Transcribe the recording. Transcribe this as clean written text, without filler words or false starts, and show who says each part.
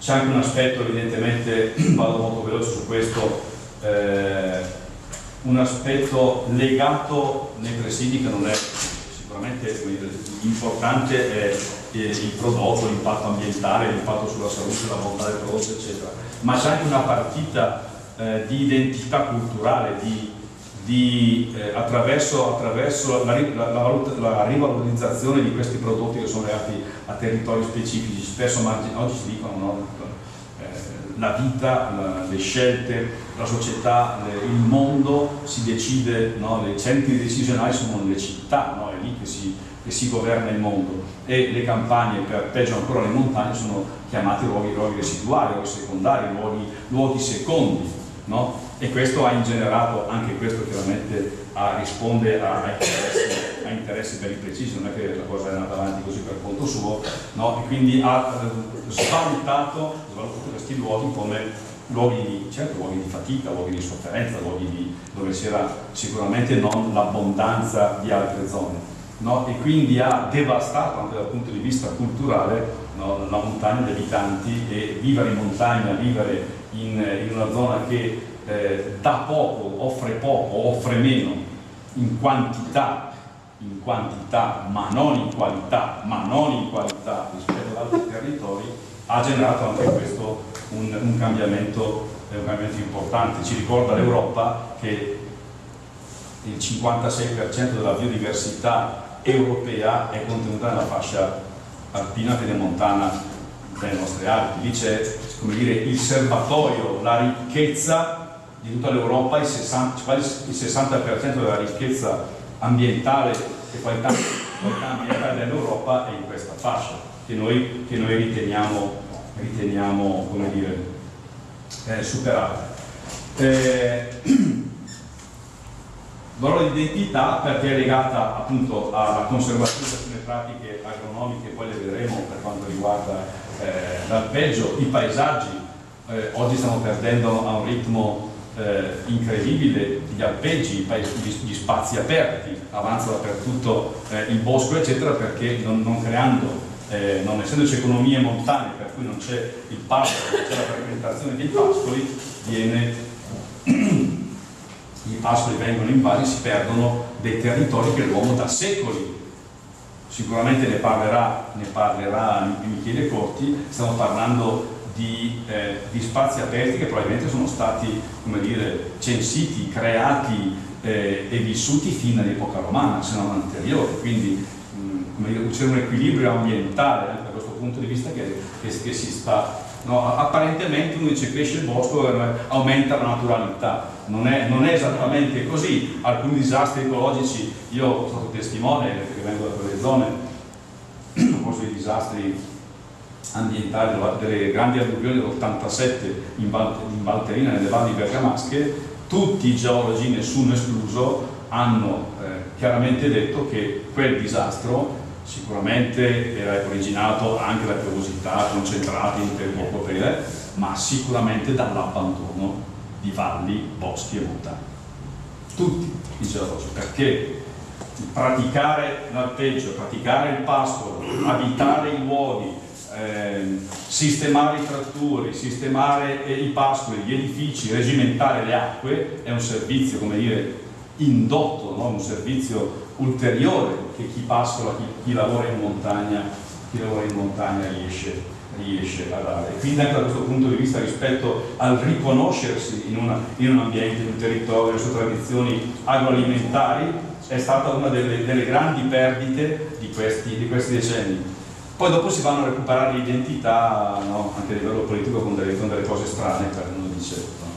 Speaker 1: C'è anche un aspetto, evidentemente, vado molto veloce su questo, un aspetto legato nei presidi che non è sicuramente importante, è il prodotto, l'impatto ambientale, l'impatto sulla salute, la bontà del prodotto, eccetera. Ma c'è anche una partita di identità culturale, attraverso la rivalorizzazione di questi prodotti che sono legati a territori specifici. Spesso oggi si dicono, no? La vita, le scelte, la società, il mondo si decide, no? I centri decisionali sono le città, no? È lì che si governa il mondo, e le campagne, peggio ancora le montagne, sono chiamati luoghi residuali, luoghi secondari, luoghi secondi, no? E questo ha ingenerato, anche questo chiaramente risponde a interessi ben precisi, non è che la cosa è andata avanti così per conto suo, no? E quindi ha svalutato questi luoghi come luoghi di fatica, luoghi di sofferenza, dove c'era sicuramente non l'abbondanza di altre zone, no? E quindi ha devastato anche dal punto di vista culturale, no, la montagna, gli abitanti, e vivere in montagna, vivere in una zona che dà poco, offre meno in quantità, ma non in qualità rispetto ad altri territori, ha generato anche questo un cambiamento importante. Ci ricorda l'Europa che il 56% della biodiversità europea è contenuta nella fascia alpina pedemontana delle nostre Alpi. Lì c'è, come dire, il serbatoio, la ricchezza di tutta l'Europa, il 60% della ricchezza ambientale e qualità ambientale dell'Europa è in questa fascia, che noi riteniamo come dire, superata. Valore di identità perché è legata appunto alla conservazione di alcune pratiche agronomiche, poi le vedremo per quanto riguarda l'alpeggio, i paesaggi. Oggi stiamo perdendo a un ritmo incredibile gli alpeggi, gli spazi aperti, avanza dappertutto il bosco, eccetera, perché non essendoci economie montane, per cui non c'è il pascolo, non c'è la frequentazione dei pascoli, i pascoli vengono invasi, si perdono dei territori che l'uomo da secoli, sicuramente ne parlerà Michele Corti, stiamo parlando di spazi aperti che probabilmente sono stati, come dire, censiti, creati e vissuti fin dall'epoca romana, se non anteriore, quindi c'è un equilibrio ambientale da questo punto di vista che si sta, no? Apparentemente uno dice cresce il bosco, aumenta la naturalità, non è esattamente così. Alcuni disastri ecologici, io sono stato testimone perché vengo da quelle zone, ho corso i disastri ambientali delle grandi alluvioni dell'87 in Valtellina, nelle valli bergamasche. Tutti i geologi, nessuno escluso, hanno chiaramente detto che quel disastro sicuramente era originato anche da piovosità concentrate in poco periodo, ma sicuramente dall'abbandono di valli, boschi e montagne. Tutti i geologi, perché praticare l'alpeggio, praticare il pascolo, abitare i luoghi, sistemare i tratturi, sistemare i pascoli, gli edifici, regimentare le acque, è un servizio, come dire, indotto, no? Un servizio ulteriore che chi pascola, chi lavora in montagna riesce a dare. Quindi anche da questo punto di vista, rispetto al riconoscersi in un ambiente, in un territorio, le sue tradizioni agroalimentari, è stata una delle grandi perdite di questi decenni. Poi dopo si vanno a recuperare l'identità, no? Anche a livello politico con delle cose strane, per non dice, no?